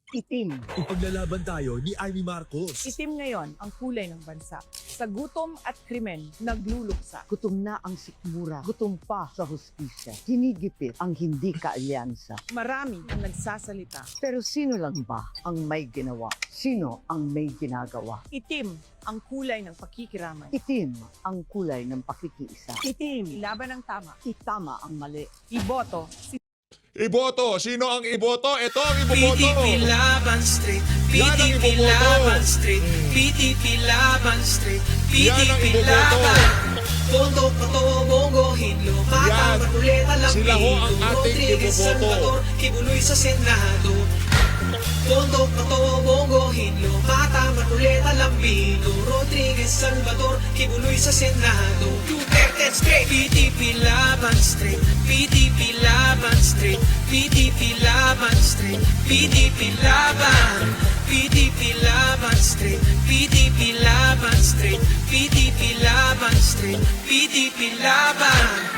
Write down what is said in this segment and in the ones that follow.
Itim. Ipaglalaban tayo ni Amy Marcos. Itim ngayon ang kulay ng bansa. Sa gutom at krimen, nagluluksa. Gutom na ang sikmura. Gutom pa sa hustisya. Hinigipit ang hindi kaalyansa. Marami ang nagsasalita. Pero sino lang ba ang may ginawa? Sino ang may ginagawa? Itim ang kulay ng pakikiramay. Itim ang kulay ng pakikiisa. Itim, ilaban ng tama. Itama ang mali. Iboto si Iboto. Sino ang iboto? Ito ang iboboto. PDP Laban Street, Yan ang PDP iboboto. Laban Street, PDP Laban Street, Yan ang PDP iboboto. Laban. Bondo, Pato, Bongo, Hinlo, Yan. Bata, Maruleta, Sila ho ang Lambino, ating Rodriguez, iboboto. Salvador, Kibuloy sa Senado. Bondo, Pato, Bongo, Hinlo, Bata, Maruleta, Lambino, Rodriguez, Salvador, Kibuloy sa Senado. Duterte Straight, PDP Laban Street, PDP Laban Street, PDP Laban Street, PDP Laban, PDP Laban Street, PDP Laban Street, PDP Laban Street, PDP Laban.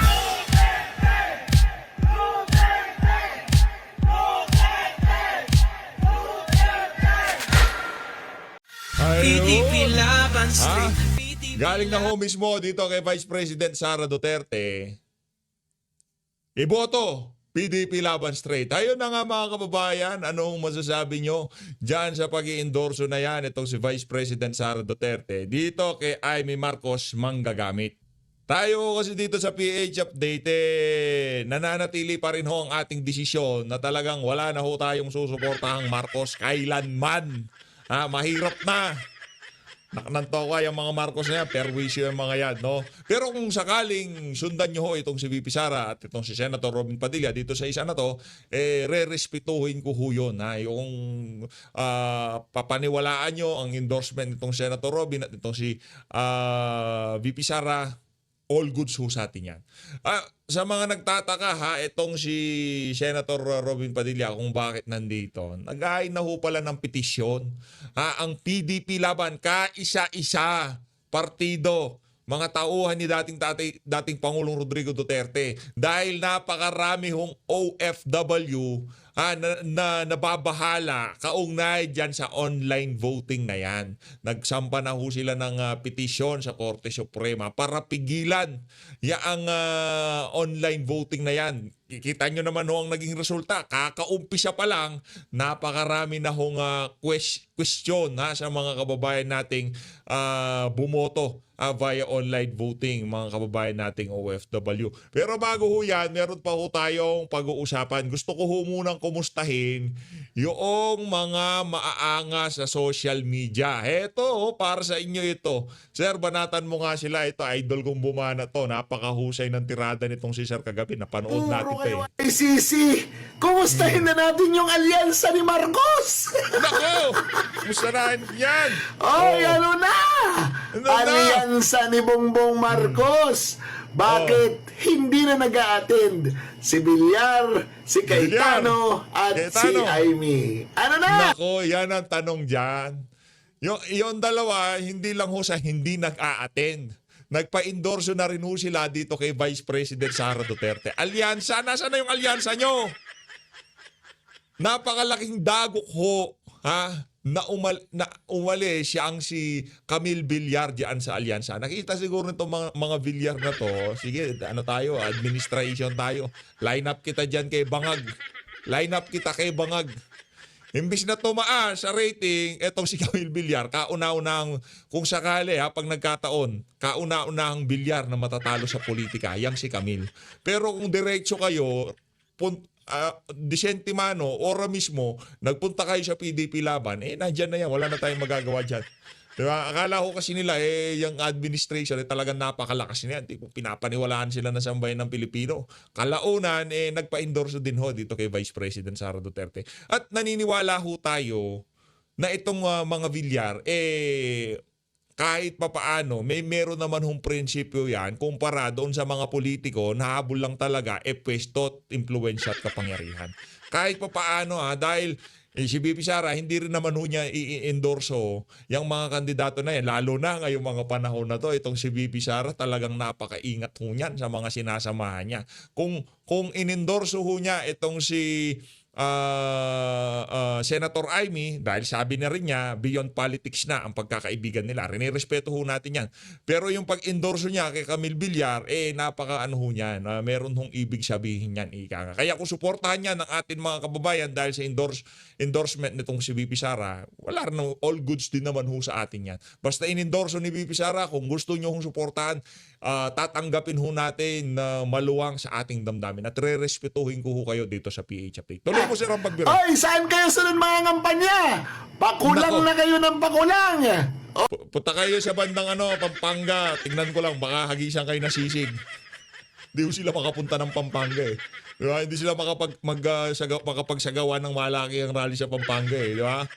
PDP Laban Street, PDP Galing na ho mismo dito kay Vice President Sara Duterte. Iboto. PDP Laban Straight. Ayun na nga mga kababayan, anong masasabi nyo dyan sa pag-i-endorso na yan itong si Vice President Sara Duterte dito kay Amy Marcos manggagamit. Tayo kasi dito sa PH Update, nananatili pa rin ho ang ating desisyon na talagang wala na ho tayong susuportahang Marcos kailanman. Mahirap na. Naknantoka yung mga Marcos na yan, perwisyo yung mga yan, no? Pero kung sakaling sundan nyo ho itong si VP Sara at itong si Senator Robin Padilla dito sa isa na to, re-respetuhin ko ho yun, ha? Yung papaniwalaan nyo ang endorsement itong Senator Robin at itong si VP Sara, all goods ho sa atin yan. Sa mga nagtataka ha, itong si Senator Robin Padilla kung bakit nandito, nag-aay na ho pala ng petisyon. Ang PDP Laban, kaisa-isa, partido, mga tauhan ni dating Pangulong Rodrigo Duterte. Dahil napakarami hong OFW na nababahala kaugnay dyan sa online voting na yan. Nagsampa na ho sila ng petisyon sa Korte Suprema para pigilan ang online voting na yan. Kikita nyo naman ho ang naging resulta. Kakaumpisa pa lang, napakarami na hong question sa mga kababayan nating bumoto via online voting, mga kababayan nating OFW. Pero bago ho yan, meron pa ho tayong pag-uusapan. Gusto ko ho munang kumustahin yung mga maaangas sa social media. Eto, para sa inyo ito. Sir, banatan mo nga sila. Ito, idol kong bumana to. Napakahusay ng tirada nitong si Sir kagabi. Napanood natin ito eh. Ay, Sisi, kumustahin na natin yung alyansa ni Marcos? Nako! Musarahan yan! Ay, ano na? Ano na? Alyansa ni Bongbong Marcos. Bakit hindi na nag-a-attend si Villar, si Cayetano, at si Cayetano. Amy? Ano na? Nako, yan ang tanong dyan. Yung dalawa, hindi lang ho sa hindi nag-a-attend. Nagpa-endorso na rin ho sila dito kay Vice President Sara Duterte. Alyansa, nasaan na yung alyansa nyo? Napakalaking dagok ho, na umali siyang si Camille Villar diyan sa alyansa. Nakita siguro nitong mga Villar na to. Sige, ano tayo, administration tayo. Line up kita diyan kay Bangag. Line up kita kay Bangag. Imbis na tumaas sa rating, etong si Camille Villar, kauna-unahang, kung sakali pag nagkataon, kauna-unahang Villar na matatalo sa politika, yang si Camille. Pero kung diretso kayo, disentimano, ora mismo, nagpunta kayo sa PDP Laban, nandyan na yan, wala na tayong magagawa dyan. Diba? Akala ko kasi nila, yung administration, talagang napakalakas niyan. Pinapaniwalaan sila na sambayan ng Pilipino. Kalaunan, nagpa-endorso din ho dito kay Vice President Sara Duterte. At naniniwala ho tayo na itong mga Villar, kahit papaano, meron naman hong prinsipyo yan kumpara doon sa mga politiko na habol lang talaga, pwesto, impluensya at kapangyarihan. Kahit papaano dahil si VP Sara, hindi rin naman ho niya i-endorso yung mga kandidato na yan. Lalo na ngayong mga panahon na to, itong si VP Sara talagang napakaingat ho niyan sa mga sinasamahan niya. Kung in-endorso ho niya itong si Senator Amy, dahil sabi na rin niya, beyond politics na ang pagkakaibigan nila. Rinirespeto ho natin yan. Pero yung pag-endorso niya kay Camille Villar, napaka-ano ho niyan. Meron hong ibig sabihin yan, ika nga. Kaya kung suportahan niya ng atin mga kababayan dahil sa endorsement nitong si VP Sara, wala rin, all goods din naman ho sa atin yan. Basta in-endorso ni VP Sara, kung gusto niyo hong suportahan, tatanggapin ho natin na maluwang sa ating damdamin at re-respetuhin ko ho kayo dito sa PH Update. Tuloy mo, Sir Pagbiro. Oy, saan kayo sunod mga kampanya? Pakulang Nako. na kayo ng pakulang. Punta kayo sa bandang Pampanga. Tingnan ko lang, baka hagisan kayo na sisig. Hindi ko sila makapunta ng Pampanga eh. Diba? Hindi sila makapagsagawa ng malaki ang rally sa Pampanga eh. Diba?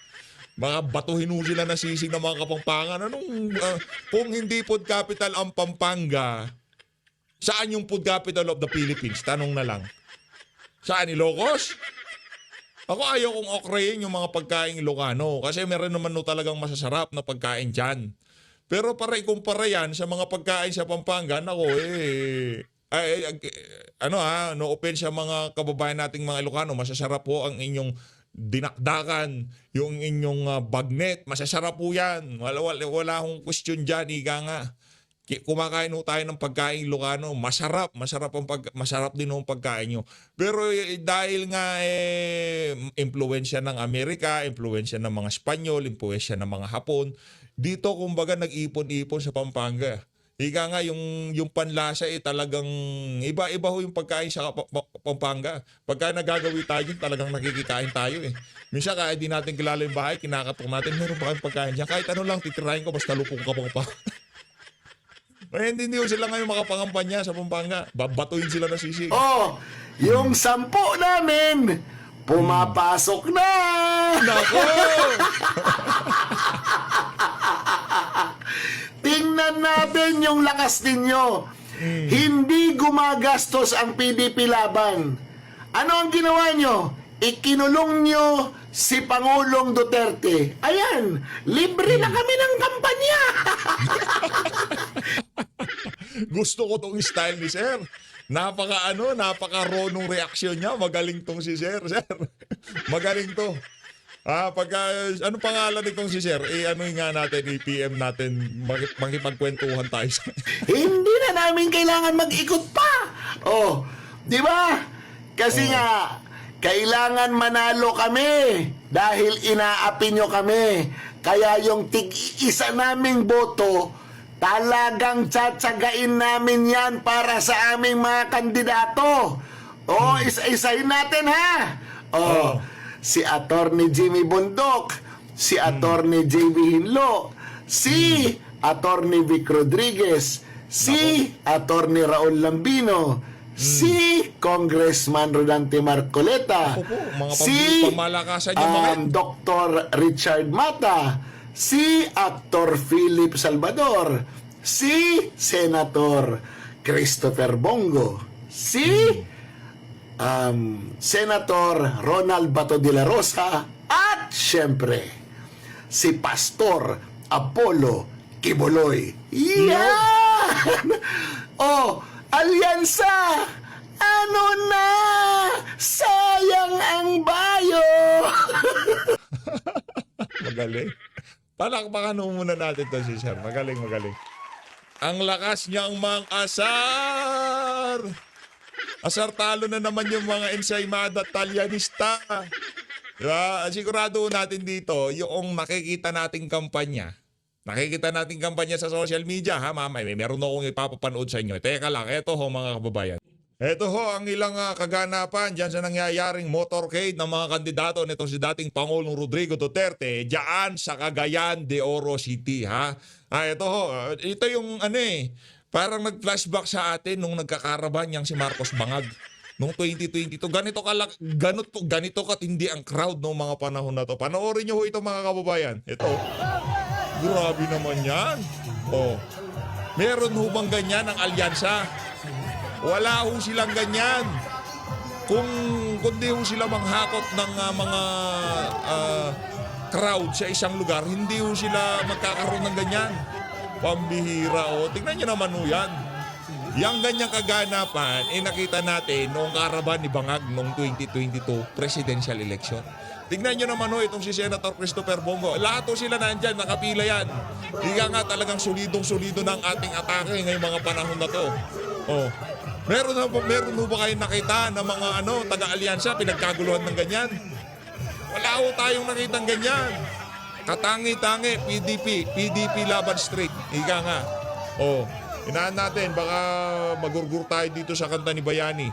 Mga batuhin ho sila na sisig ng mga Kapampangan. Kung hindi food capital ang Pampanga, saan yung food capital of the Philippines? Tanong na lang. Saan, Ilocos? Ako ayaw kong okrayin yung mga pagkain Ilocano kasi meron naman no talagang masasarap na pagkain dyan. Pero para ikumpara yan sa mga pagkain sa Pampanga, nako no offense sa mga kababayan nating mga Ilocano, masasarap po ang inyong dinakdakan, yung inyong bagnet, masasarap po yan. Wala akong question dyan, ika nga. Kumakain ho tayo ng pagkain Ilocano, masarap din ang pagkain nyo. Pero dahil nga impluwensya ng Amerika, impluwensya ng mga Espanyol, impluwensya ng mga Hapon, dito kumbaga nag-ipon-ipon sa Pampanga. Ika nga yung panlasa talagang iba-iba ho yung pagkain sa Pampanga. Pagka nagagawi tayo dyan, talagang nakikikain tayo eh. Minsan kahit di natin kilala yung bahay, kinakatok natin, meron ba kayong pagkain dyan? Kahit ano lang, titirahin ko, basta lupong ka pa. Hindi sila ngayon makapangampanya sa Pampanga. Babatuhin sila na sisig. Oh, yung 10 namin, pumapasok na! Nako! Tingnan natin yung lakas ninyo. Hindi gumagastos ang PDP laban. Ano ang ginawa nyo? Ikinulong nyo si Pangulong Duterte. Ayan, libre na kami ng kampanya. Gusto ko tong style ni Sir. Napaka-raw nung reaksyon niya. Magaling tong si Sir. Magaling to. Ano pangalan nitong si Sir? Ano nga natin, i-PM natin, makipagkwentuhan tayo sa Hindi na namin kailangan mag-ikot pa. Oh, di ba? Kasi nga, kailangan manalo kami dahil inaapi nyo kami. Kaya yung tig-isa naming boto, talagang tsatsagain namin yan para sa aming mga kandidato. Oh, isa-isahin natin ha. Oh, si Attorney Jimmy Bundok, si Attorney JB Hinlo, si Attorney Vic Rodriguez, si Attorney Raul Lambino, si Congressman Rodante Marcoleta, mga si pamalakasan yung mga Dr. Richard Mata, si Actor Philip Salvador, si Senator Christopher Bongo, si Senator Ronald Bato de la Rosa, at syempre si Pastor Apollo Quiboloy. Yan! Oh, alyansa! Ano na? Sayang ang bayo! magaling. Palakpakan muna natin to si Sir. Magaling. Ang lakas niyang mang-asar! Asar talo na naman yung mga ensaymada talyanista. Diba? Sigurado natin dito, yung nakikita nating kampanya. Nakikita nating kampanya sa social media, ha, mama? Meron akong ipapapanood sa inyo. Teka lang, eto ho mga kababayan. Eto ho ang ilang kaganapan dyan sa nangyayaring motorcade ng mga kandidato nito si dating Pangulong Rodrigo Duterte dyan sa Cagayan de Oro City, ha? Eto ho, ito yung parang nag-flashback sa atin nung nagkakaraban yang si Marcos Bangag. Noong 2022, ganito katindi ang crowd noong mga panahon na to. Panoorin nyo ho ito mga kababayan. Ito. Grabe naman yan. Oh. Meron ho bang ganyan ang alyansa? Wala ho silang ganyan. Kundi ho sila manghakot ng mga crowd sa isang lugar, hindi ho sila magkakaroon ng ganyan. Pambihira o. Tingnan nyo naman ho yan. Yang ganyang kaganapan, nakita natin noong karaban ni Bangag noong 2022 presidential election. Tignan nyo naman itong si Senator Christopher Bongo. Lahat sila nandyan, nakapila yan. Higa nga talagang solidong-solido ng ating atake ngayong mga panahon na to. Oh. Meron ba kayo nakita ng mga taga-alyansa pinagkaguluhan ng ganyan? Wala ho tayong nakitang ganyan. Katangi-tangi, PDP laban streak. Higa nga. Oh. Inaan natin, baka magurgur tayo dito sa kanta ni Bayani.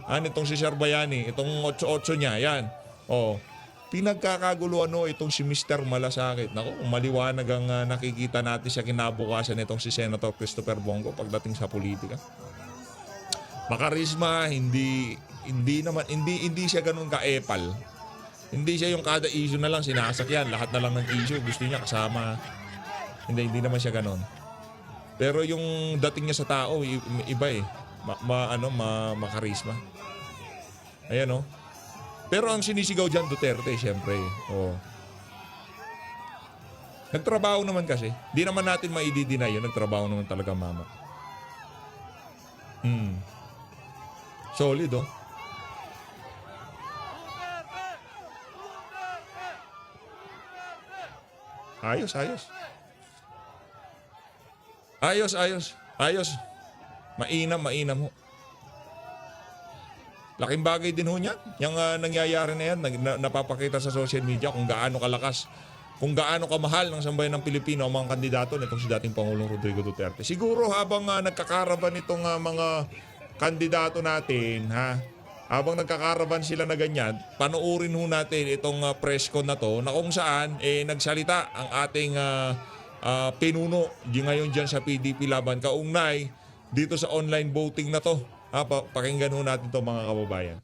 Itong si Sir Bayani, itong 8-8 niya, yan. Oh, pinagkakaguluhan itong si Mr. Malasakit. Naku, maliwanag ang nakikita natin sa kinabukasan itong si Senator Christopher Bongo pagdating sa politika. Makarisma, hindi siya ganun ka-epal. Hindi siya yung kada issue na lang sinasakyan, lahat na lang ng issue gusto niya kasama. Hindi naman siya ganun. Pero yung dating niya sa tao, iba eh. Makarisma. Ayan Pero ang sinisigaw dyan, Duterte, syempre. Oh. Nagtrabaho naman kasi. Di naman natin maididinay yun. Nagtrabaho naman talaga mama. Solid Ayos. Mainam ho. Laking bagay din ho niyan. Yung nangyayari na yan, napapakita sa social media kung gaano kalakas, kung gaano kamahal ng sambayan ng Pilipino ang mga kandidato nitong si dating Pangulong Rodrigo Duterte. Siguro habang nagkakaraban itong mga kandidato natin, habang nagkakaraban sila na ganyan, panoorin ho natin itong press con na to na kung saan nagsalita ang ating pinuno ngayon dyan sa PDP laban kaugnay dito sa online voting na to. Pakinggan ho natin to mga kababayan.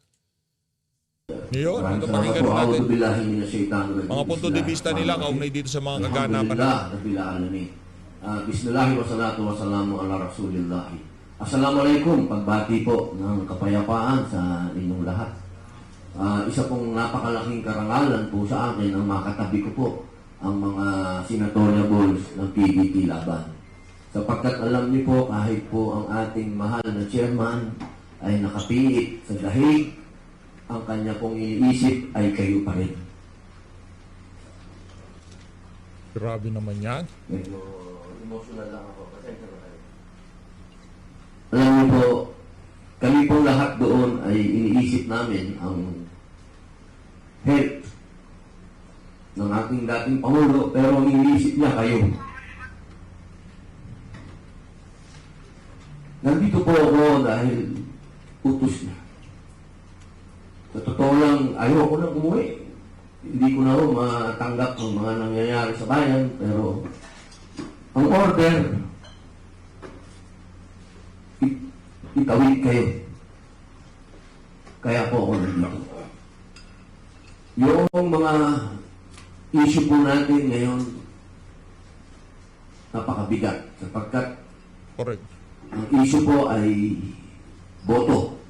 Yun, ito pakinggan ho natin. Mga punto de vista nila kaugnay dito sa mga kaganapan na. Bismillahirrahmanirrahim wa salatu wa salamu ala rasulillah. Assalamualaikum, pagbati po ng kapayapaan sa inyong lahat. Isa pong napakalaking karangalan po sa akin ang makatabi ko po ang mga senatoriables ng PDP laban. Sapagkat alam niyo po, kahit po ang ating mahal na chairman ay nakapiit sa dahig, ang kanya pong iniisip ay kayo pa rin. Grabe naman yan. Medyo emotional lang ako. Alam niyo po, kami pong lahat doon ay iniisip namin ang health ng ating dating Pangulo, pero ang iniisip niya kayo. Nandito po ako dahil utos niya. Sa totoo lang, ayoko nang umuwi. Hindi ko na matanggap ang mga nangyayari sa bayan, pero ang order, itawid kayo. Kaya po ako nandito. Yung mga issue po natin ngayon, napakabigat. Sapagkat Correct. ang issue po ay boto.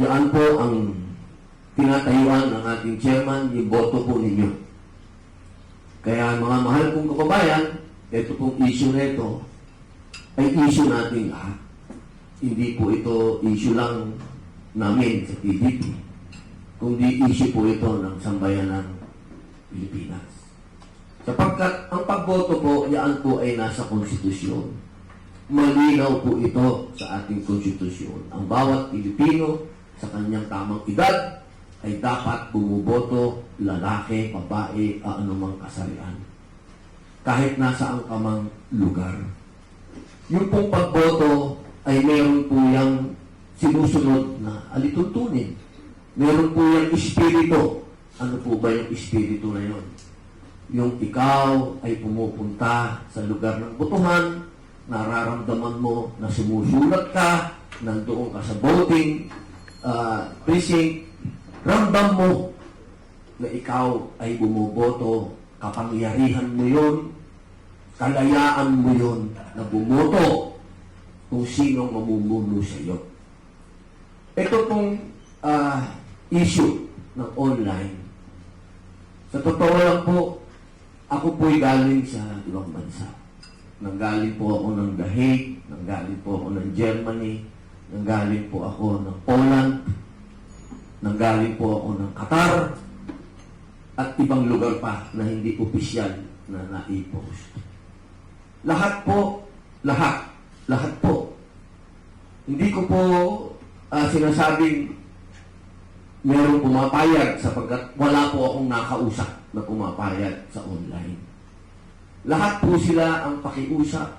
Yan po ang tinatayuan ng ating chairman, yung boto po ninyo. Kaya mga mahal kong kababayan, ito pong issue na ito ay issue natin lahat. Hindi po ito issue lang namin sa PDP, kundi issue po ito ng sambayan ng Pilipinas. Sapagkat ang pagboto po, yan po ay nasa konstitusyon. Malinaw po ito sa ating konstitusyon. Ang bawat Pilipino sa kanyang tamang edad ay dapat bumuboto, lalaki, babae, anumang kasarian. Kahit nasa ang kamang lugar. Yung pong pagboto ay meron po yung sinusunod na alituntunin. Meron po yung espiritu. Ano po ba yung espiritu na yon? Yung ikaw ay pumupunta sa lugar ng botohan, nararamdaman mo na sumusulat ka, nandoon ka sa voting precinct, ramdam mo na ikaw ay bumuboto, kapangyarihan mo yun, kalayaan mo yun na bumoto kung sinong mamumuno sa iyo. Ito pong issue ng online. Sa totoo lang po, ako po'y galing sa ibang bansa. nanggaling po ako ng The Hague, nanggaling po ako ng Germany, nanggaling po ako ng Poland, nanggaling po ako ng Qatar, at ibang lugar pa na hindi opisyal na na-post. Lahat po, lahat po. Hindi ko po sinasabing merong pumapayag sapagkat wala po akong nakausap na pumapayag sa online. Lahat po sila ang pakiusap.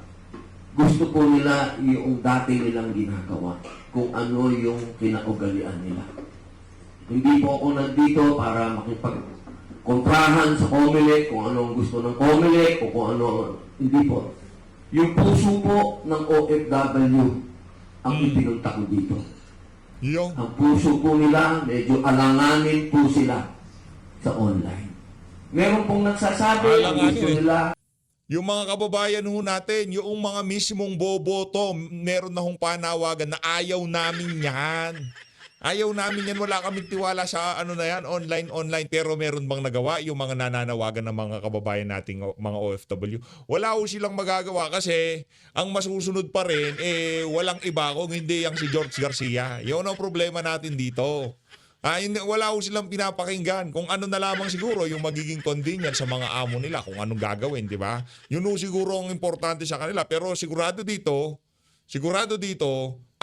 Gusto po nila yung dati nilang ginagawa, kung ano yung kinaugalian nila. Hindi po ako nandito para makipagkontrahan sa COMELEC, kung ano ang gusto ng COMELEC, o kung ano. Hindi po. Yung puso po ng OFW ang ipinunta ko dito. Yung Ang puso po nila, medyo alanganin po sila sa online. Meron pong nagsasabi, ang Alanganin gusto eh. nila, Yung mga kababayan ho natin, yung mga mismong boboto, meron na hong panawagan na ayaw namin yan. Ayaw namin yan. Wala kaming tiwala sa ano na yan, online. Pero meron bang nagawa yung mga nananawagan ng mga kababayan nating mga OFW? Wala ho silang magagawa kasi ang masusunod pa rin, walang iba kung hindi yung si George Garcia. Yun ang problema natin dito. Wala ho silang pinapakinggan. Kung ano na lamang siguro yung magiging convenience sa mga amo nila, kung anong gagawin, di ba? Yun ho siguro ang importante sa kanila. Pero sigurado dito,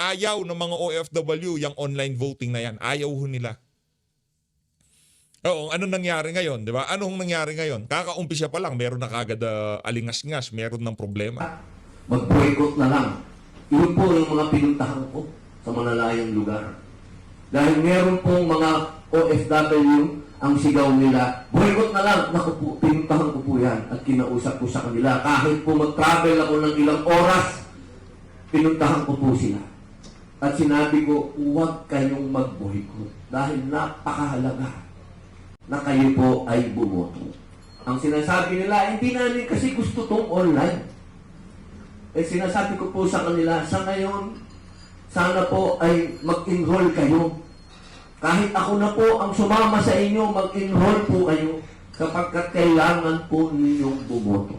ayaw ng mga OFW yung online voting na yan. Ayaw ho nila. Oo, anong nangyari ngayon, di ba? Anong nangyari ngayon? Kakaumpisa pa lang, meron na kagad alingas-ngas, meron ng problema. mag-boycott na lang. Yun po yung mga pinuntahan ko sa malalayong lugar. Dahil meron pong mga OFW ang sigaw nila, boycott na lang. Naku po, pinuntahan ko po yan at kinausap ko sa kanila. Kahit po mag-travel ako ng ilang oras, pinuntahan ko po sila. At sinabi ko, huwag kayong mag-boycott dahil napakahalaga na kayo po ay bumoto. Ang sinasabi nila, hindi namin kasi gusto tong online. Sinasabi ko po sa kanila, sa ngayon, sana po ay mag-enroll kayo. Kahit ako na po ang sumama sa inyo, mag-enroll po kayo kapagkat kailangan po ninyong bumoto.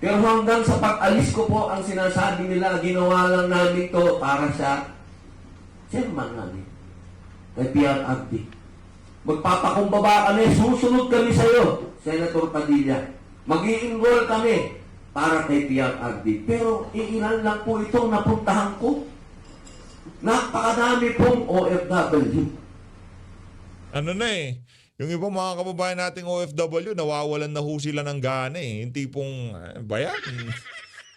Pero hanggang sa pag-alis ko po, ang sinasabi nila, ginawa lang namin to para sa chairman namin, kay PRRD. Magpapakumbaba kami, susunod kami sa iyo, Senator Padilla. Mag-i-enroll kami para kay PRRD. Pero iilan lang po itong napuntahan ko. Napakadami pong OFW. Ano na yung iba mga kababayan nating OFW, nawawalan na ho sila ng gana Yung tipong, bayan.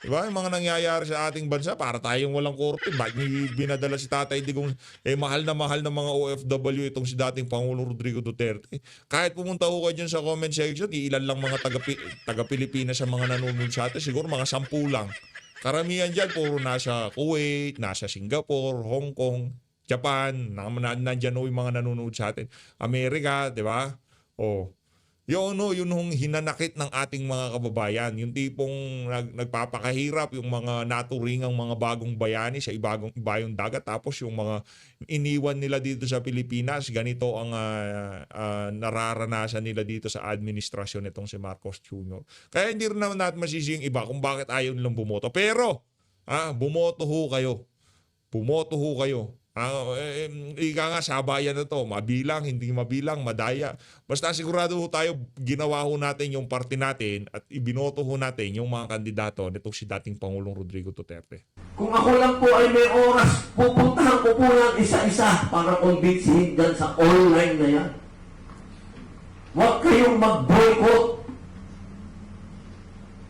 Diba? Yung mga nangyayari sa ating bansa, para tayong walang korte. Bakit binadala si Tatay Digong, mahal na mga OFW itong si dating Pangulong Rodrigo Duterte. Kahit pumunta ho kayo dyan sa comment section, ilan lang mga taga-Pilipinas sa mga nanonood sa atin, siguro mga 10 lang. Karamihan dyan, puro nasa Kuwait, nasa Singapore, Hong Kong, Japan, nandyan ho yung mga nanonood sa atin. Amerika, di ba? Yun yung hinanakit ng ating mga kababayan. Yung tipong nagpapakahirap, yung mga naturingang mga bagong bayani sa ibayong dagat. Tapos yung mga iniwan nila dito sa Pilipinas, ganito ang nararanasan nila dito sa administrasyon nitong si Marcos Jr. Kaya hindi rin naman natin masisi yung iba kung bakit ayaw nilang bumoto. Pero, bumoto ho kayo. Bumoto ho kayo. Ika nga, sabayan na to. Mabilang, hindi mabilang, madaya. Basta sigurado ho tayo, ginawa ho natin yung party natin at ibinoto ho natin yung mga kandidato nito si dating Pangulong Rodrigo Duterte. Kung ako lang po ay may oras, pupuntahan ko po lang isa-isa para kumbinsihin dyan sa online na yan. Huwag kayong mag-boycott.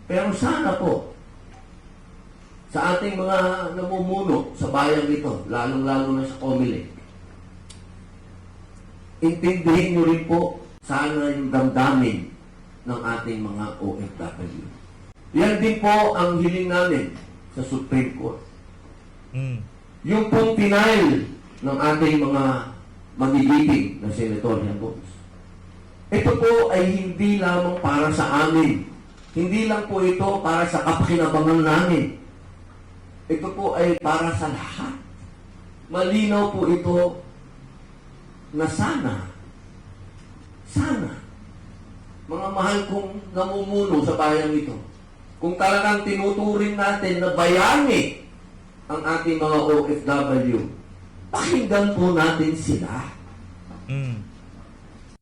Pero sana po, sa ating mga namumuno sa bayan nito, lalong-lalo na sa COMELEC, intindihin nyo rin po sana yung damdamin ng ating mga OFW. Yan din po ang hiling namin sa Supreme Court. Yung pong denial ng ating mga magigiping na senatorial votes. Ito po ay hindi lamang para sa amin. Hindi lang po ito para sa kapakinabangan namin. Ito po ay para sa lahat. Malinaw po ito na sana, mga mahal kong namumuno sa bayan ito, kung talagang tinuturing natin na bayani ang ating mga OFW, pakinggan po natin sila.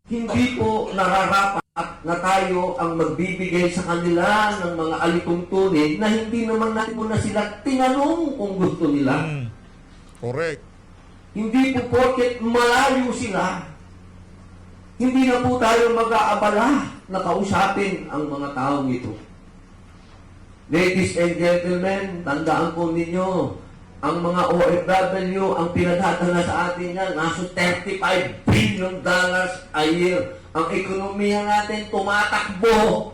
Hindi po nararapat na tayo ang magbibigay sa kanila ng mga alituntunin na hindi naman natin muna sila tinanong kung gusto nila. Correct. Hindi po porket malayo sila, hindi na po tayo mag-aabala na kausapin ang mga taong ito. Ladies and gentlemen, tandaan po ninyo, ang mga OFW, ang pinagdadala sa atin yan, nasa $35 billion a year. Ang ekonomiya natin tumatakbo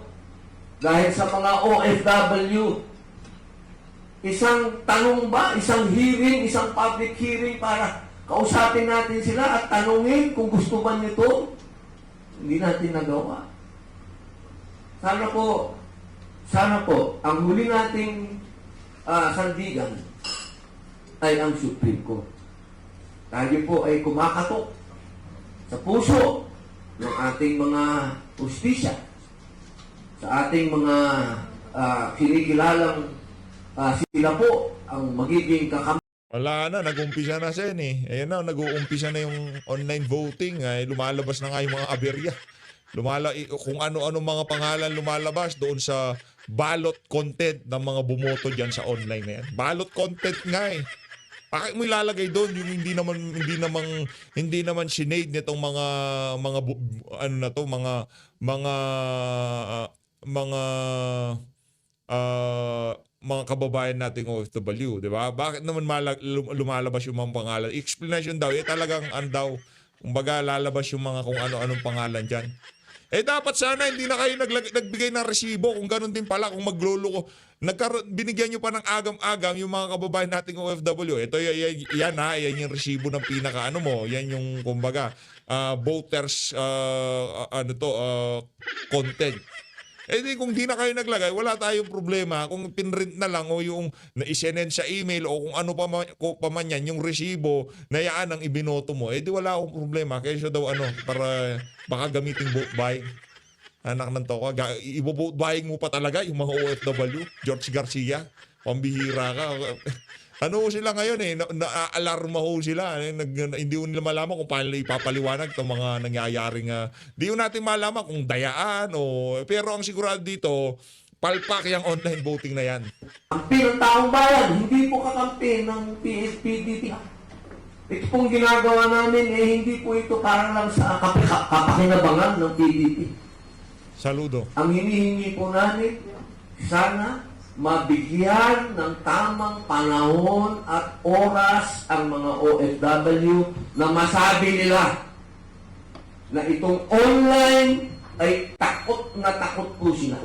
dahil sa mga OFW. Isang tanong ba, isang hearing, isang public hearing para kausapin natin sila at tanungin kung gusto ba nito, hindi natin nagawa. Sana po, ang huli nating sandigan ay ang Supreme Court. Tayo po ay kumakatok sa puso ng ating mga hustisya, sa ating mga kinikilalang sila po ang magiging kakampi. Wala na, nag-umpisa na Sen eh. Ayan na, nag-uumpisa na yung online voting. Ay, lumalabas na nga yung mga aberya. Kung ano-ano mga pangalan lumalabas doon sa ballot content ng mga bumoto dyan sa online na yan. Ballot content nga eh. Bakit mo ilalagay doon yung hindi naman sinade nitong mga kababayan nating OFW, di ba? Bakit naman lumalabas yung mga pangalan? Explanation daw, talagang kumbaga lalabas yung mga kung ano-anong pangalan dyan. Dapat sana hindi na kayo nagbigay ng resibo kung ganun din pala, kung magluloko. Binigyan nyo pa ng agam-agam yung mga kababayan nating OFW. Ito, yan yung resibo ng yan yung, kumbaga, voters, content. Kung di na kayo naglagay, wala tayong problema. Kung pinrint na lang o yung na-isend sa email o kung ano pa man yan, yung resibo na yan ang ibinoto mo, di wala akong problema. Kaya daw para baka gamiting vote buying. Anak ng toko, i-vote buying mo pa talaga yung mga OFW. George Garcia, pambihira ka. Ano sila ngayon na-alarma ho sila. Hindi ko nila malaman kung paano ipapaliwanag itong mga nangyayaring. Hindi ko natin malaman kung dayaan pero ang sigurado dito, palpak yung online voting na yan. Kampi ng taong bayan, hindi po kakampi ng PSPDT. Ito pong ginagawa namin, hindi po ito parang lang sa kapakinabangan ng PDP. Saludo. Ang hinihingi po namin, sana mabigyan ng tamang panahon at oras ang mga OFW na masabi nila na itong online ay takot na takot po sila.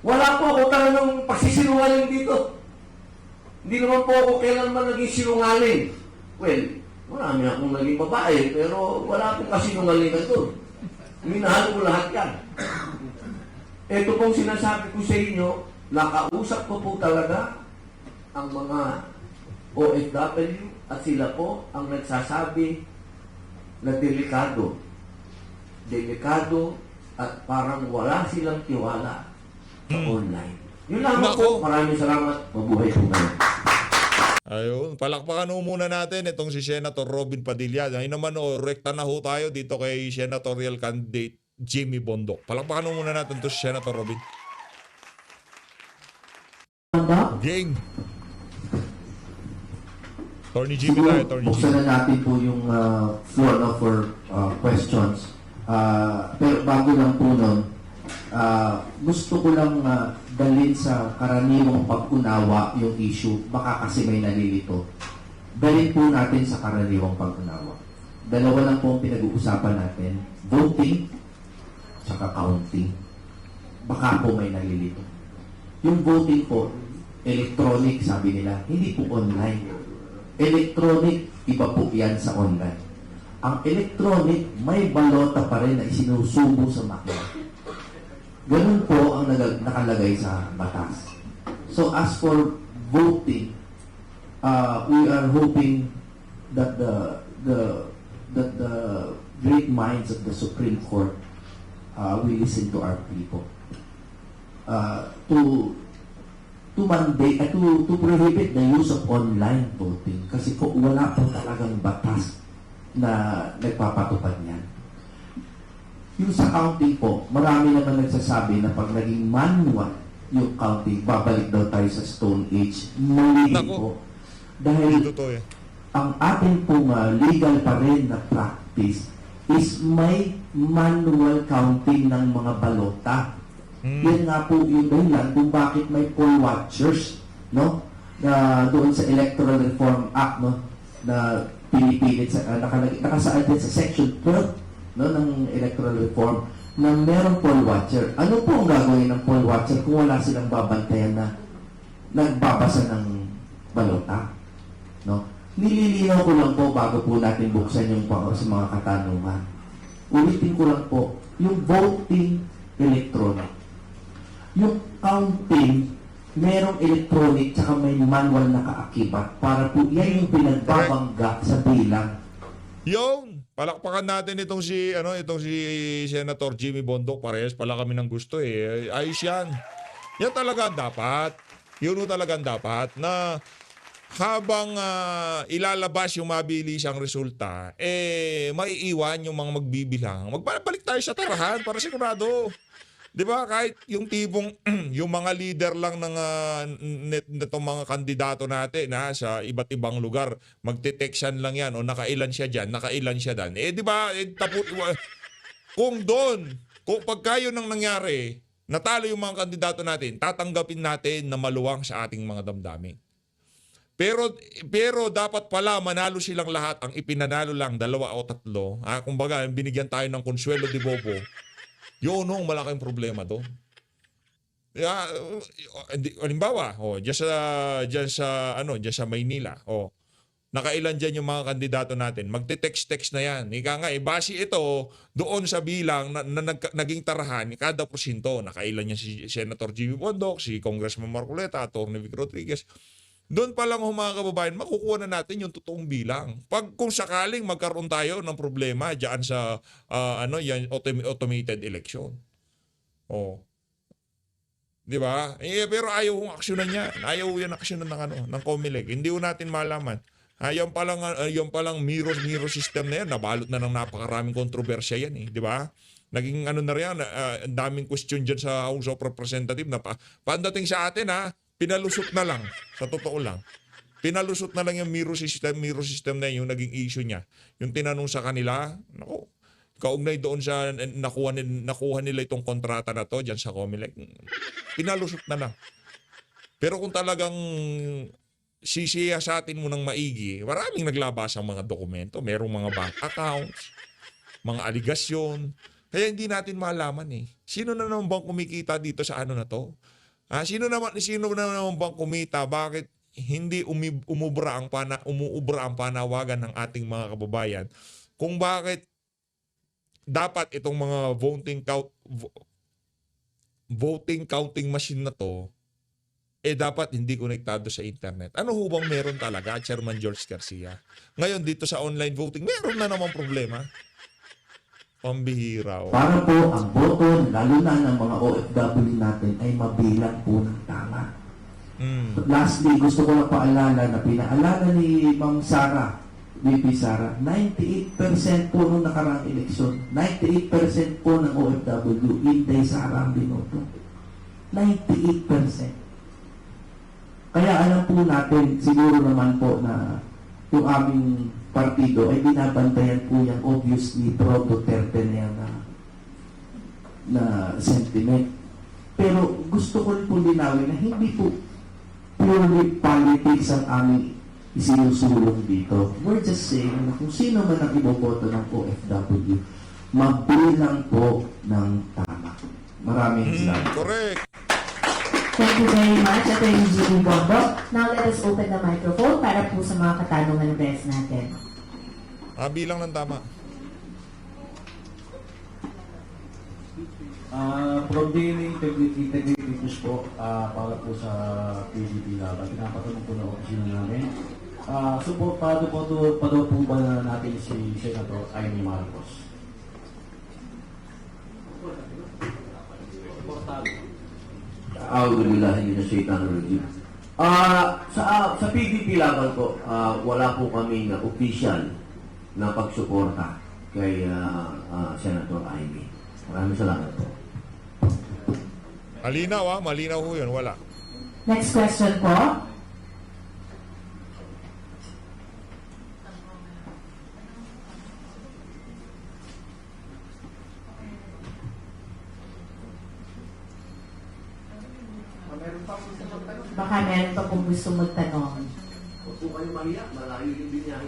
Wala po ako talagang pagsisinungaling dito. Hindi naman po ako kailanman naging sinungaling. Well, marami akong naging babae, pero wala akong kasinungalingan doon. Minahal ko lahat yan. Ito pong sinasabi ko sa inyo, nakausap ko po talaga ang mga OFW at sila po ang nagsasabi na delikado at parang wala silang tiwala sa online. Yun lang po. Maraming salamat. Mabuhay po kayo. Ayun, palakpakan muna natin itong si Senator Robin Padilla. Ayun naman rekta na ho tayo dito kay senatorial candidate Jimmy Bondoc. Palakpakan muna natin to si Senator Robin. Gang. Attorney Jimmy tayo, Attorney Jimmy. Buksan na natin po yung floor for questions. Pero bago lang po nun, gusto ko lang dalhin sa karaniwang pag-unawa yung issue. Baka kasi may nalilito. Dalhin po natin sa karaniwang pag-unawa. Dalawa lang po ang pinag-uusapan natin. Voting, saka counting. Baka po may nalilito. Yung voting po, electronic, sabi nila, hindi po online. Electronic, iba po yan sa online. Ang electronic, may balota pa rin na isinusubo sa makina. Ganun po ang nakalagay sa batas. So as for voting, we are hoping that the great minds of the Supreme Court will listen to our people. to prohibit the use of online voting kasi po wala po talagang batas na nagpapatupad niyan. Yung sa counting po, marami naman nagsasabi na pag naging manual yung counting, babalik daw tayo sa Stone Age. Mali Nako. po. Dahil Totoo yan. ang atin pong legal pa rin na practice is may manual counting ng mga balota. Yan nga po yung dahilan kung bakit may poll watchers, no? Na doon sa Electoral Reform Act, no? Na pinipilit sa nakasaad din sa Section 12, no, ng Electoral Reform na merong poll watcher. Ano po ang gagawin ng poll watcher kung wala silang babantayan na nagbabasa ng balota, no? Nililinaw ko lang po bago po natin buksan yung sa mga katanungan. Ulitin ko lang po, yung voting electronic. Yung counting, merong electronic tsaka may manual na kaakibat para po yan yung pinagbabangga sa bilang. Yung palakpakan natin itong si Senator Jimmy Bondoc, parehas pala kami ng gusto eh. Ayos yan. Yan talaga ang dapat. Yun talaga ang dapat na habang ilalabas yung mabilisang resulta, maiiwan yung mga magbibilang. Magbalik tayo sa tarahan para sigurado. 'Di ba? Kahit yung tipong yung mga leader lang ng nitong mga kandidato natin sa iba't ibang lugar, magte-textan lang yan o nakailan siya diyan, nakailan siya dan. 'Di ba? Kung pagka yun ang nangyari, natalo yung mga kandidato natin, tatanggapin natin na maluwang sa ating mga damdamin. Pero dapat pala manalo silang lahat, ang ipinanalo lang 2 o 3. Kumbaga, binigyan tayo ng konsuelo de bobo. Yun ang malaking problema doon. Halimbawa, diyan sa Maynila, nakailan diyan yung mga kandidato natin. Magte-text na yan. Ika nga, base ito doon sa bilang na naging tarahan, kada porsyento. Nakailan yan si Senator Jimmy Bondoc, si Congressman Marcoleta, Atty. Vic Rodriguez. Doon pa lang mga kababayan, makukuha na natin yung totoong bilang. Kung sakaling magkaroon tayo ng problema diyan sa automated election. Di ba? Pero ayaw kong aksyonan niya. Ayaw yan aksyonan ng COMELEC. Hindi ko natin malaman. Yung palang mirror system na yan, nabalot na ng napakaraming kontrobersya yan di ba? Naging na rin, ang daming question dyan sa House of Representatives na pandating sa atin pinalusot na lang, sa totoo lang. Pinalusot na lang yung mirror system na yung naging issue niya. Yung tinanong sa kanila, kaugnay doon sa nakuha nila itong kontrata na to dyan sa COMELEC. Pinalusot na lang. Pero kung talagang sisiyasatin mo ng maigi, maraming naglabas ang mga dokumento. Merong mga bank accounts, mga aligasyon. Kaya hindi natin malaman Sino na naman bang kumikita dito sa na to? Sino naman bang kumita? Bakit hindi umuubra ang panawagan ng ating mga kababayan? Kung bakit dapat itong mga voting counting machine na to dapat hindi konektado sa internet. Ano ho bang meron talaga, Chairman George Garcia? Ngayon dito sa online voting, meron na naman problema. Pambihira. Para po ang boto, lalo na ng mga OFW natin, ay mabilang po ng tama. Lastly, gusto ko lang paalala na pinaalala ni Ma'am Sara, VP Sara, 98% po nung nakaraang eleksyon, 98% po ng OFW, Inday Sara ang binoto. 98%. Kaya alam po natin, siguro naman po na yung aming partido ay binabantayan po yung obviously pro-Duterte na yan na sentiment. Pero gusto ko rin po linawin na hindi po purely politics ang aming isinusulong dito. We're just saying na kung sino man ang iboboto ng OFW, mabilang po ng tama. Maraming salamat. Correct. Thank you very much, Atty. Jimmy Bondoc. Now let us open the microphone para po sa mga katanungan ng press natin. Bilang ng tama. From DNA Integrity News po, para po sa PDP laban, pinapatanong po na opisina namin. Suportado po ba na natin si Senator Amy Marcos? A'udhu billahi minash shaitanir rajim. Sa PDP laban po, wala po kami na official na pagsuporta kay Senator Amy. Maraming salamat po. Malinaw malinaw ho yun, wala. Next question po. Baka meron pa pong gusto magtanong. Huwag po kayo mahiya, malayo yung binyahe.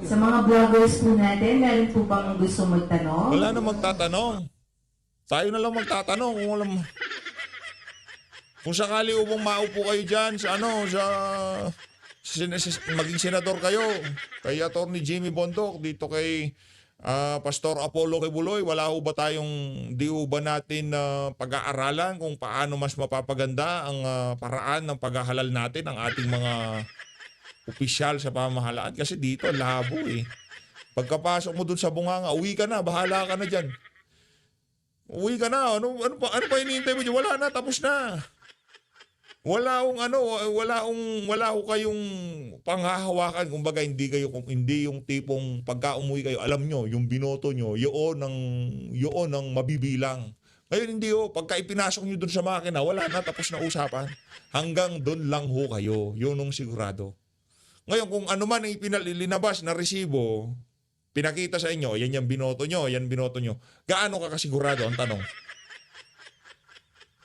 Sa mga vloggers po natin, meron po bang gusto magtanong? Wala na magtatanong. Tayo na lang magtatanong kung walang... Kung sakali upang maupo kayo dyan sa maging senador kayo, kay Atty. Jimmy Bondoc, dito kay Pastor Apollo Kibuloy, wala ho ba di ho ba natin pag-aaralan kung paano mas mapapaganda ang paraan ng paghahalal natin ng ating mga opisyal sa pamahalaan? Kasi dito, labo eh. Pagkapasok mo dun sa bunganga, uwi ka na, bahala ka na dyan. Uwi ka na, ano pa hinihintay mo dyan? Wala na, tapos na. Wala ho kayong panghahawakan, kumbaga hindi yung tipong pagka umuwi kayo, alam nyo, yung binoto nyo, yun ang mabibilang. Ngayon hindi ho, pagka ipinasok nyo dun sa makina, wala na, tapos na usapan. Hanggang dun lang ho kayo, yun ang sigurado. Ngayon kung ano man ang ipinalinabas na resibo, pinakita sa inyo, yan yung binoto nyo, gaano ka kasigurado ang tanong?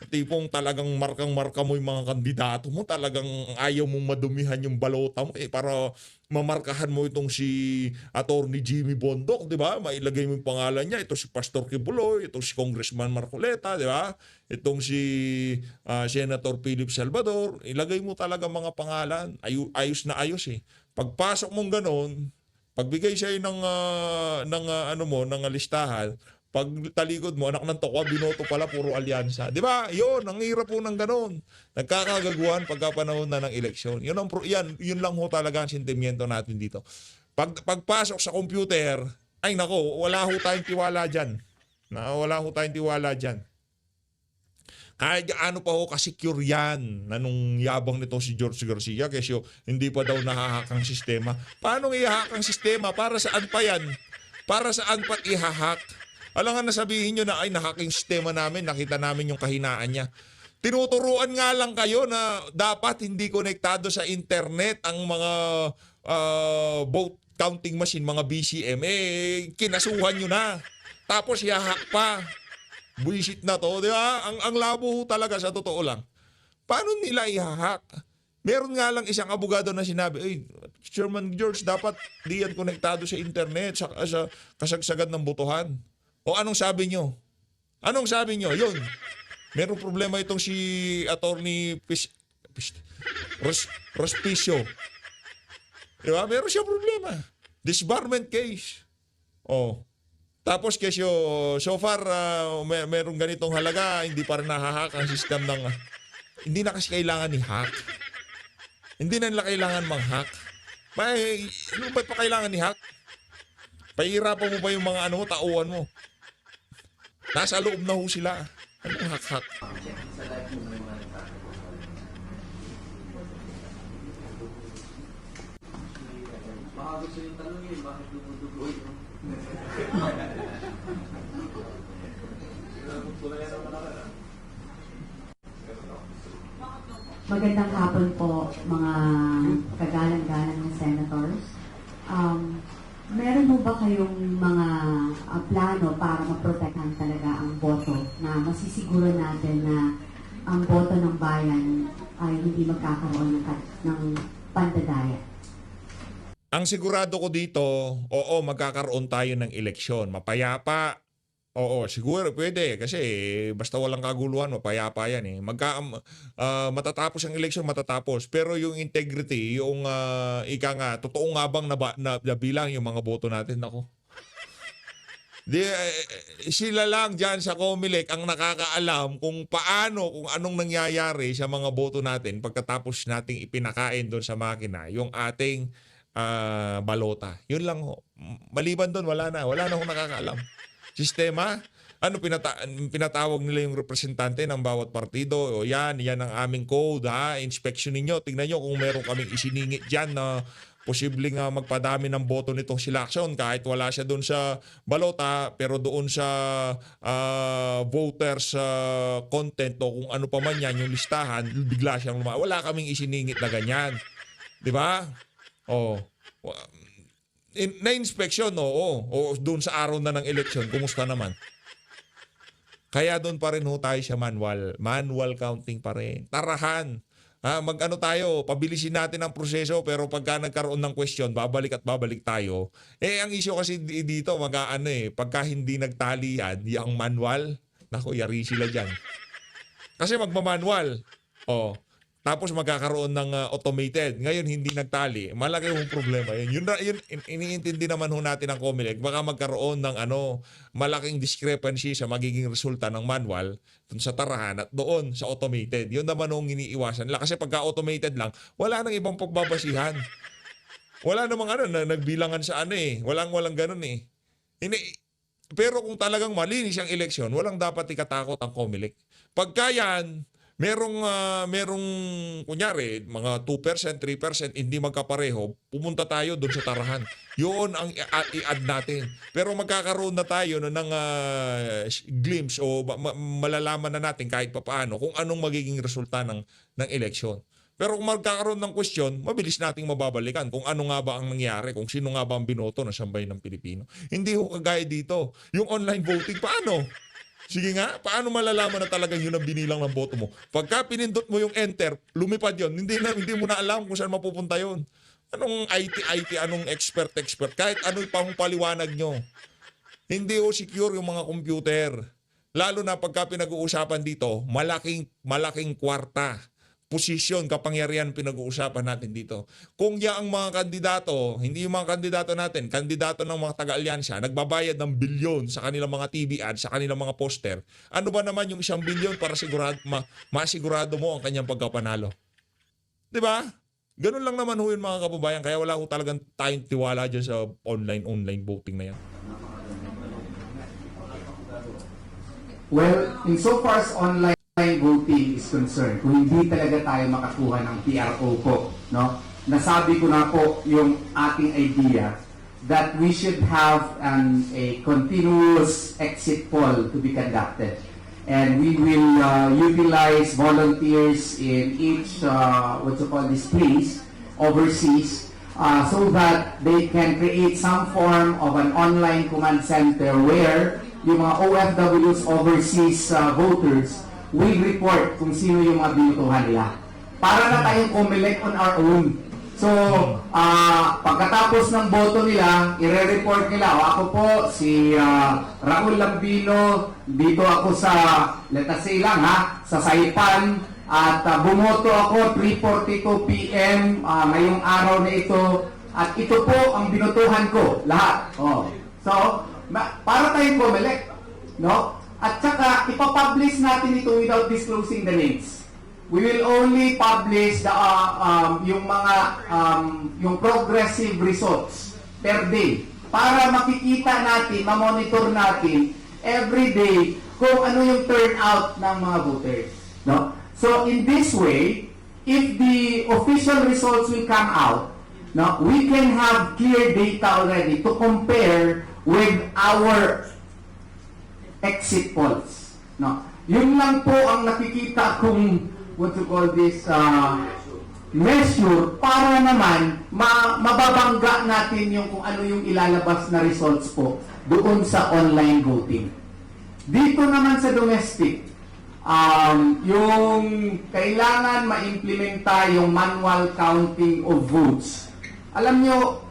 Tipong talagang markang-marka mo yung mga kandidato mo, talagang ayaw mong madumihan yung balota mo para mamarkahan mo itong si Atty. Jimmy Bondoc, di ba? Mailagay mo yung pangalan niya, ito si Pastor Kibuloy, itong si Congressman Marcoleta, di ba? Itong si Senator Philip Salvador, ilagay mo talaga mga pangalan, ayos na ayos eh. Pagpasok mong ganon, pagbigay sa'yo ng listahan, pag talikod mo, anak ng tokwa, binoto pala, puro alyansa. Di ba? Yun, ang hirap po ng ganun. Nagkakagaguhan pagka panahon na ng eleksyon. Yun lang ho talaga ang sentimiento natin dito. Pagpasok sa computer, ay nako, wala ho tayong tiwala dyan. Wala ho tayong tiwala dyan. Kahit ano pa ho ka-secure yan na nung yabang nito si George Garcia kasi hindi pa daw nahahak ang sistema. Paano ihahak ang sistema? Para saan pa yan? Para saan pa ihahak? Alam nga nasabihin nyo na ay nahaking sistema namin, nakita namin yung kahinaan niya. Tinuturuan nga lang kayo na dapat hindi konektado sa internet ang mga vote counting machine, mga BCM. Kinasuhan nyo na. Tapos ihahak pa. Buisit na to, di ba? Ang labo talaga sa totoo lang. Paano nila ihahak? Meron nga lang isang abogado na sinabi, Chairman George, dapat di yan konektado sa internet, sa kasagsagan ng botohan. O anong sabi nyo? Anong sabi nyo? Yun. Merong problema itong si Atty. Rospicio. Diba? Meron siya problema. Disbarment case. Tapos kasi so far, merong ganitong halaga, hindi pa rin nahahak ang system ng... hindi na kasi kailangan ni hack. Hindi na nila kailangan mang-hack. Ano ba pa kailangan ni hack? Pahirapan mo ba yung mga tauhan mo? Nasa loob na ho sila. Anong hak-hak? Baka gusto yung tanongin, bakit dumudugo yun? Magandang hapon po mga kagalang-galang ng senators. Meron mo ba kayong mga plano para maprotektahan talaga ang boto na masisiguro natin na ang boto ng bayan ay hindi magkakaroon ng pandadaya? Ang sigurado ko dito, magkakaroon tayo ng eleksyon. Mapayapa. Oo, siguro pwede kasi basta walang kaguluhan, mapayapa yan eh. Matatapos ang eleksyon, matatapos. Pero yung integrity, yung totoo nga bang nabilang yung mga boto natin, ako. Sila lang dyan sa COMELEC ang nakakaalam kung paano, kung anong nangyayari sa mga boto natin pagkatapos nating ipinakain doon sa makina yung ating balota. Yun lang ho. Maliban doon, wala na akong nakakaalam. Sistema, pinatawag nila yung representante ng bawat partido. O yan ang aming code, ha. Inspection ninyo. Tingnan nyo kung meron kaming isiningit dyan na posibleng magpadami ng boto nitong si Lacson kahit wala siya doon sa balota, pero doon sa voters content o kung ano pa man yan, yung listahan, bigla siyang wala kaming isiningit na ganyan. Di ba? Na-inspection, oo. O doon sa araw na ng eleksyon, kumusta naman? Kaya doon pa rin ho tayo sa manual counting pa rin. Tarahan. Mag-ano tayo, pabilisin natin ang proseso, pero pagka nagkaroon ng question, babalik tayo. Ang issue kasi dito, pagka hindi nagtali yan, yung manual, naku, yari sila dyan. Kasi magmamanual. Tapos magkakaroon ng automated. Ngayon, hindi nagtali. Malaki yung problema. Yun iniintindi naman ho natin ang COMELEC. Baka magkaroon ng malaking discrepancy sa magiging resulta ng manual dun sa tarahan at doon sa automated. Yun naman ho iniiwasan nila. Kasi pagka automated lang, wala nang ibang pagbabasihan. Wala namang nagbilangan sa Walang ganun eh. Pero kung talagang malinis ang eleksyon, walang dapat ikatakot ang COMELEC. Pagka yan, merong kunyari mga 2%, 3% hindi magkapareho, pumunta tayo doon sa tarahan. Yun ang i-add natin. Pero magkakaroon na tayo ng glimpse o malalaman na natin kahit papaano kung anong magiging resulta ng eleksyon. Pero kung magkakaroon ng question, mabilis nating mababalikan kung ano nga ba ang nangyari, kung sino nga ba ang binoto ng sambayan ng Pilipino. Hindi ho kagaya dito. Yung online voting, paano? Sige nga, paano malalaman na talagang yun ang binilang ng boto mo? Pagka pinindot mo yung enter, lumipad yun. Hindi mo na alam kung saan mapupunta yun. Anong IT, anong expert, kahit ano pang paliwanag nyo. Hindi ho secure yung mga computer. Lalo na pagka pinag-uusapan dito, malaking kwarta. Posisyon, kapangyarihan pinag-uusapan natin dito. Kung ang mga kandidato, hindi yung mga kandidato natin, kandidato ng mga taga-alyansa, nagbabayad ng bilyon sa kanilang mga TV ads, sa kanilang mga poster, ano ba naman yung 1 bilyon para masigurado mo ang kanyang pagkapanalo? Diba? Ganun lang naman ho yun mga kababayan, kaya wala ho talagang tayong tiwala dyan sa online voting na yan. Well, insofar as online voting is concerned, kung hindi talaga tayo makakuha ng PRO po, no? Nasabi ko na po yung ating idea that we should have a continuous exit poll to be conducted. And we will utilize volunteers in each, place overseas, so that they can create some form of an online command center where yung mga OFWs overseas voters will report kung sino yung mga binutuhan nila. Para na tayong COMELEC on our own. So, pagkatapos ng boto nila, i-report nila, ako po, si Raul Lambino, dito ako sa, let us say lang sa Saipan, at bumoto ako 3:42 PM ngayong araw na ito, at ito po ang binutuhan ko, lahat. So, para tayong COMELEC, no? At saka, ipapublish natin ito without disclosing the names. We will only publish the, yung progressive results per day para makikita natin, ma-monitor natin every day kung ano yung turnout ng mga voters. No? So, in this way, if the official results will come out, no, we can have clear data already to compare with our exit polls. No. Yun lang po ang nakikita kong measure para naman mababangga natin yung kung ano yung ilalabas na results po doon sa online voting. Dito naman sa domestic, yung kailangan ma-implementa yung manual counting of votes. Alam nyo,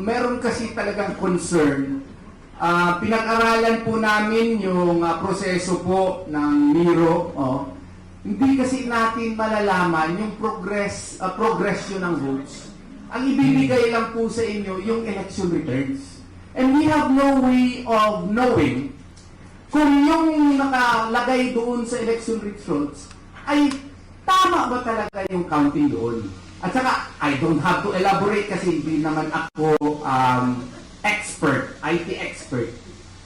meron kasi talagang concern. Pinag-aralan po namin yung proseso po ng Miro. Hindi kasi natin malalaman yung progression ng votes. Ang ibibigay lang po sa inyo yung election returns. And we have no way of knowing kung yung nakalagay doon sa election results ay tama ba talaga yung counting doon. At saka, I don't have to elaborate kasi hindi naman ako expert, IT expert.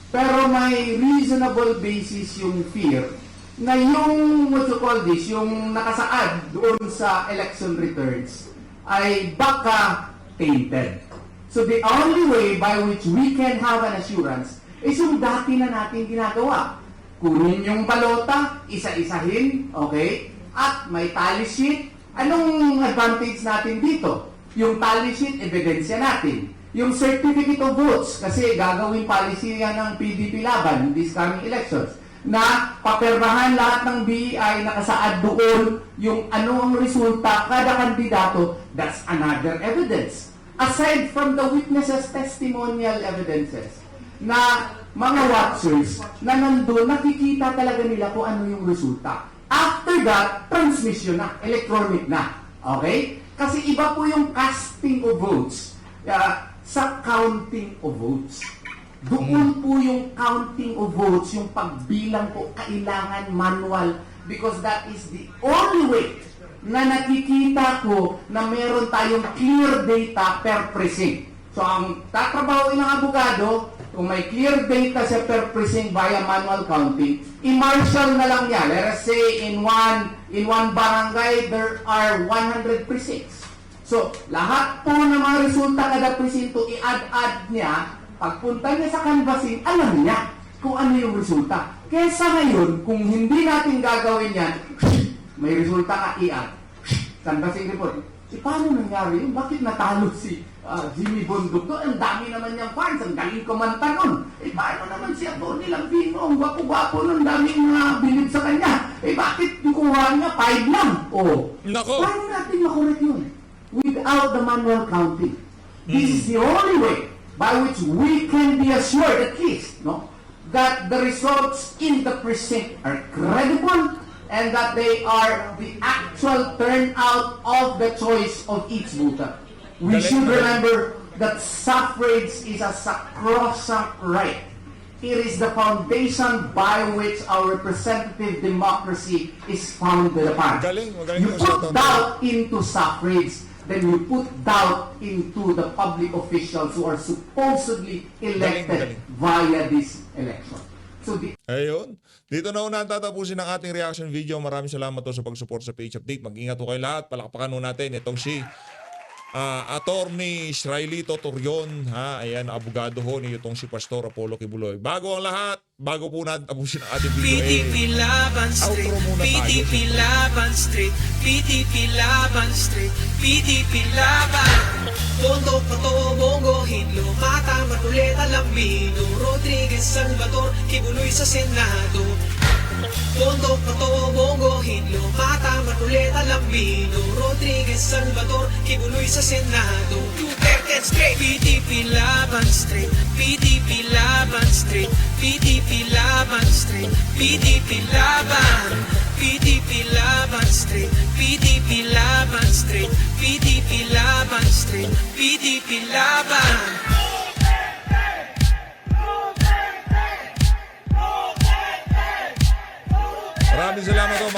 Pero may reasonable basis yung fear na yung, what you call this, yung nakasaad doon sa election returns ay baka tainted. So the only way by which we can have an assurance is yung dati na natin ginagawa. Kunin yung balota, isa-isahin, okay? At may tally sheet. Anong advantage natin dito? Yung tally sheet, ebidensya natin. Yung certificate of votes, kasi gagawin policy yan ng PDP laban this coming elections, na papermahan lahat ng BI, nakasaad doon yung ano ang resulta, kada kandidato, that's another evidence. Aside from the witnesses' testimonial evidences, na mga watchers na nandun, nakikita talaga nila kung ano yung resulta. After that, transmission na, electronic na. Okay? Kasi iba po yung casting of votes sa counting of votes. Doon po yung counting of votes, yung pagbilang po, kailangan manual because that is the only way na nakikita ko na meron tayong clear data per precinct. So, ang tatrabahoin ng abogado, kung may clear data sa per precinct via manual counting, i-marshal na lang yan. Let us say, in one barangay, there are 100 precincts. So, lahat po ng mga resulta kada presinto, i-add niya, pagpunta niya sa canvassing, alam niya kung ano yung resulta. Kesa ngayon, kung hindi natin gagawin yan, may resulta ka i-add. Canvassing report. Paano nangyari yun? Bakit natalo si Jimmy Bondok doon? Ang dami naman niyang fans. Ang galing kumanta nun. Paano naman si Atty. Lambino? Ang gwapo-gwapo nun. Daming bilib sa kanya. Bakit kukuha niya? 5 lang. Nako. Paano natin makorek yun? Without the manual counting. This is the only way by which we can be assured, at least, that the results in the precinct are credible and that they are the actual turnout of the choice of each voter. We should remember that suffrage is a sacrosanct right. It is the foundation by which our representative democracy is founded upon. You put doubt into suffrage, then you put doubt into the public officials who are supposedly elected via this election. So Ayun. Dito na una tatapusin ang ating reaction video. Maraming salamat to sa pag-support sa Page Update. Mag-ingat po kayo lahat. Palakpakan natin itong si Attorney Shrilito Torion. Ayan, abogado ho ni itong si Pastor Apollo Kibuloy. Bago ang lahat, bago po natin tapusin ang ating video, PDP Laban Street, PDP Laban Street, PDP Laban Street, PDP Laban. Tondo, Pato, Bongo, Hinlo, Mata, Marcoleta, Lambino, Rodriguez, Salvador, Kibuloy sa Senado. Tondo, Pato, Bongo, Hinlo, Mata, Marcoleta, Lambino, Rodriguez, Salvador, Kibuloy sa Senado. Duterte Straight, PDP Laban Street, PDP Laban Street, PDP Laban Street, PDP Laban, PDP Laban Street, PDP Laban Street, PDP Laban Street, PDP Laban. Maraming salamat po